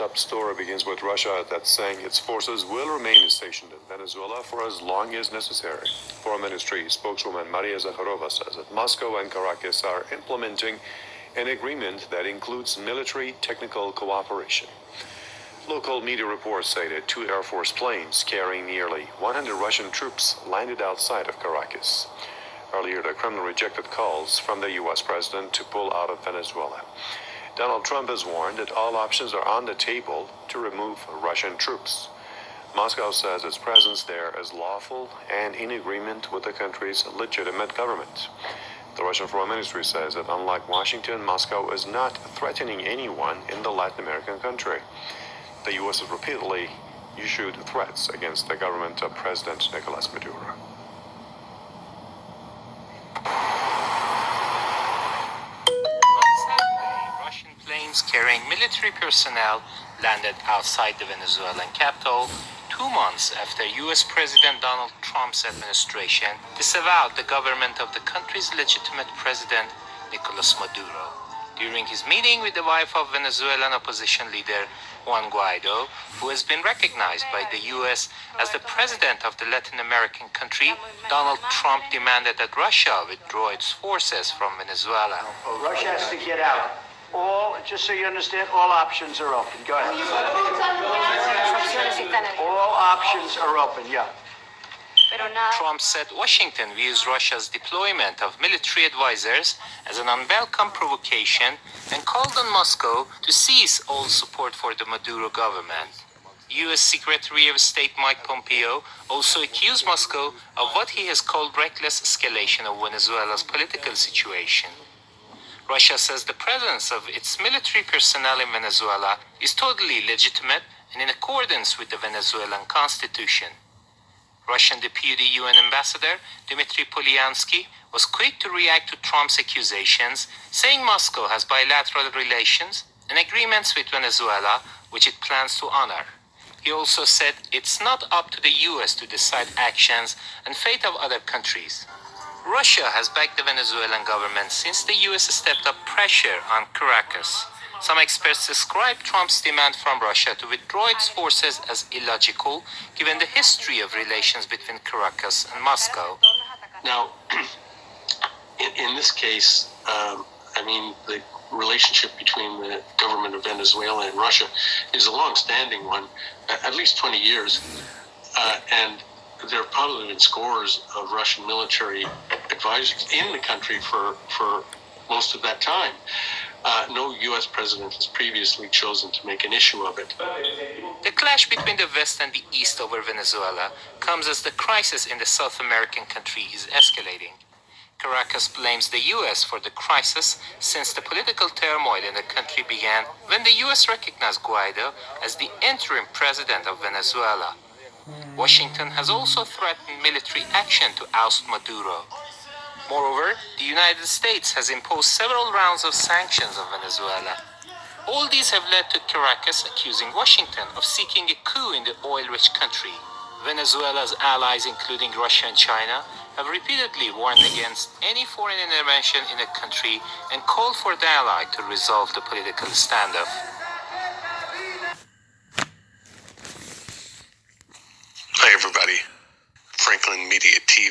top story begins with Russia that's saying its forces will remain stationed in Venezuela for as long as necessary. Foreign Ministry spokeswoman Maria Zakharova says that Moscow and Caracas are implementing an agreement that includes military technical cooperation. Local media reports say that 2 Air Force planes carrying nearly 100 Russian troops landed outside of Caracas. Earlier, the Kremlin rejected calls from the U.S. president to pull out of Venezuela. Donald Trump has warned that all options are on the table to remove Russian troops. Moscow says its presence there is lawful and in agreement with the country's legitimate government. The Russian Foreign Ministry says that unlike Washington, Moscow is not threatening anyone in the Latin American country. The U.S. has repeatedly issued threats against the government of President Nicolas Maduro. Russian planes carrying military personnel landed outside the Venezuelan capital 2 months after U.S. President Donald Trump's administration disavowed the government of the country's legitimate president, Nicolas Maduro. During his meeting with the wife of Venezuelan opposition leader Juan Guaido, who has been recognized by the U.S. as the president of the Latin American country, Donald Trump demanded that Russia withdraw its forces from Venezuela. Russia has to get out. Just so you understand, all options are open. Go ahead. All options are open, yeah. Trump said Washington views Russia's deployment of military advisors as an unwelcome provocation and called on Moscow to cease all support for the Maduro government. U.S. Secretary of State Mike Pompeo also accused Moscow of what he has called reckless escalation of Venezuela's political situation. Russia says the presence of its military personnel in Venezuela is totally legitimate and in accordance with the Venezuelan constitution. Russian Deputy UN Ambassador Dmitry Polyansky was quick to react to Trump's accusations, saying Moscow has bilateral relations and agreements with Venezuela, which it plans to honor. He also said it's not up to the US to decide actions and fate of other countries. Russia has backed the Venezuelan government since the US stepped up pressure on Caracas. Some experts describe Trump's demand from Russia to withdraw its forces as illogical, given the history of relations between Caracas and Moscow. Now, in this case, the relationship between the government of Venezuela and Russia is a long-standing one, at least 20 years, and there have probably been scores of Russian military advisors in the country for most of that time. No U.S. president has previously chosen to make an issue of it. The clash between the West and the East over Venezuela comes as the crisis in the South American country is escalating. Caracas blames the U.S. for the crisis since the political turmoil in the country began when the U.S. recognized Guaido as the interim president of Venezuela. Washington has also threatened military action to oust Maduro. Moreover, the United States has imposed several rounds of sanctions on Venezuela. All these have led to Caracas accusing Washington of seeking a coup in the oil-rich country. Venezuela's allies, including Russia and China, have repeatedly warned against any foreign intervention in the country and called for dialogue to resolve the political standoff. Hi everybody, Franklin Media TV.